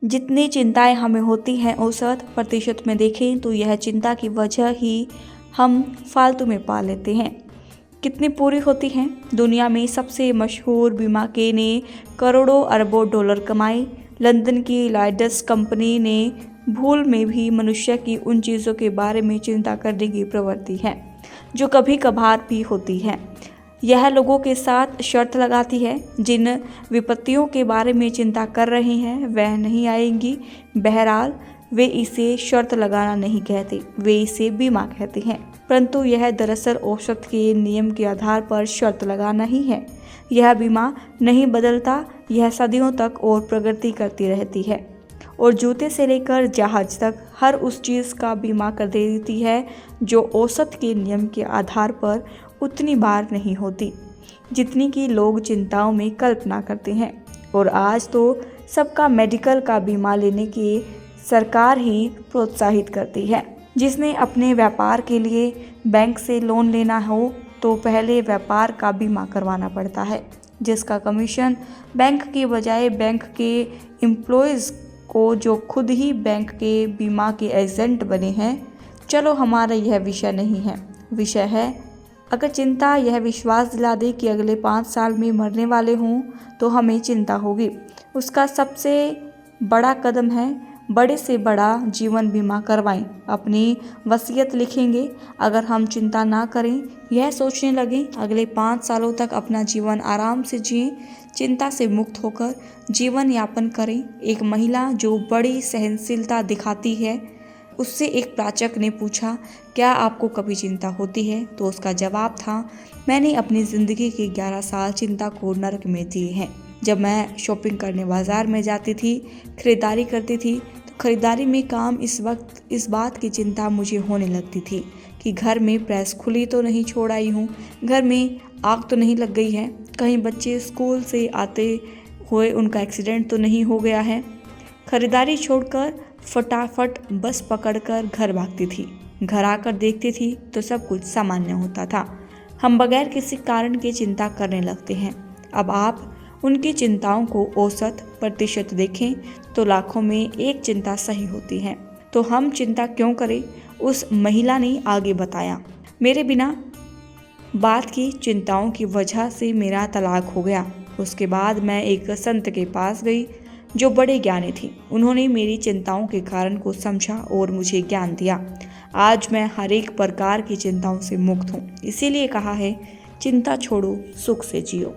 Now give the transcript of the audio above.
जितनी चिंताएं हमें होती हैं औसत प्रतिशत में देखें तो यह चिंता की वजह ही हम फालतू में पा लेते हैं। कितनी पूरी होती हैं? दुनिया में सबसे मशहूर बीमा के ने करोड़ों अरबों डॉलर कमाए। लंदन की लॉयड्स कंपनी ने भूल में भी मनुष्य की उन चीज़ों के बारे में चिंता करने की प्रवृत्ति है जो कभी कभार भी होती है। यह लोगों के साथ शर्त लगाती है जिन विपत्तियों के बारे में चिंता कर रहे हैं वह नहीं आएंगी। बहरहाल वे इसे शर्त लगाना नहीं कहते, वे इसे बीमा कहते हैं, परंतु यह दरअसल औसत के नियम के आधार पर शर्त लगाना ही है। यह बीमा नहीं बदलता, यह सदियों तक और प्रगति करती रहती है और जूते से लेकर जहाज तक हर उस चीज़ का बीमा कर देती है जो औसत के नियम के आधार पर उतनी बार नहीं होती जितनी कि लोग चिंताओं में कल्पना करते हैं। और आज तो सबका मेडिकल का बीमा लेने की सरकार ही प्रोत्साहित करती है। जिसने अपने व्यापार के लिए बैंक से लोन लेना हो तो पहले व्यापार का बीमा करवाना पड़ता है, जिसका कमीशन बैंक की बजाय बैंक के एम्प्लॉयज़ को जो खुद ही बैंक के बीमा के एजेंट बने हैं। चलो हमारा यह विषय नहीं है, विषय है अगर चिंता यह विश्वास दिला दे कि अगले 5 साल में मरने वाले हों तो हमें चिंता होगी। उसका सबसे बड़ा कदम है बड़े से बड़ा जीवन बीमा करवाएं। अपनी वसीयत लिखेंगे। अगर हम चिंता ना करें, यह सोचने लगें अगले 5 सालों तक अपना जीवन आराम से जिएं, चिंता से मुक्त होकर जीवन यापन करें। एक महिला जो बड़ी सहनशीलता दिखाती है, उससे एक पाचक ने पूछा, क्या आपको कभी चिंता होती है? तो उसका जवाब था, मैंने अपनी ज़िंदगी के 11 साल चिंता को नरक में दिए हैं। जब मैं शॉपिंग करने बाज़ार में जाती थी, खरीदारी करती थी, तो खरीदारी में काम इस बात की चिंता मुझे होने लगती थी कि घर में प्रेस खुली तो नहीं छोड़ आई हूँ, घर में आग तो नहीं लग गई है, कहीं बच्चे स्कूल से आते हुए उनका एक्सीडेंट तो नहीं हो गया है। खरीदारी छोड़कर फटाफट बस पकड़कर घर भागती थी। घर आकर देखती थी तो सब कुछ सामान्य होता था। हम बगैर किसी कारण की चिंता करने लगते हैं। अब आप उनकी चिंताओं को औसत प्रतिशत देखें तो लाखों में एक चिंता सही होती है। तो हम चिंता क्यों करें? उस महिला ने आगे बताया, मेरे बिना बात की चिंताओं की वजह से मेरा तलाक हो गया। उसके बाद मैं एक संत के पास गई जो बड़े ज्ञानी थे। उन्होंने मेरी चिंताओं के कारण को समझा और मुझे ज्ञान दिया। आज मैं हर एक प्रकार की चिंताओं से मुक्त हूँ। इसीलिए कहा है, चिंता छोड़ो, सुख से जियो।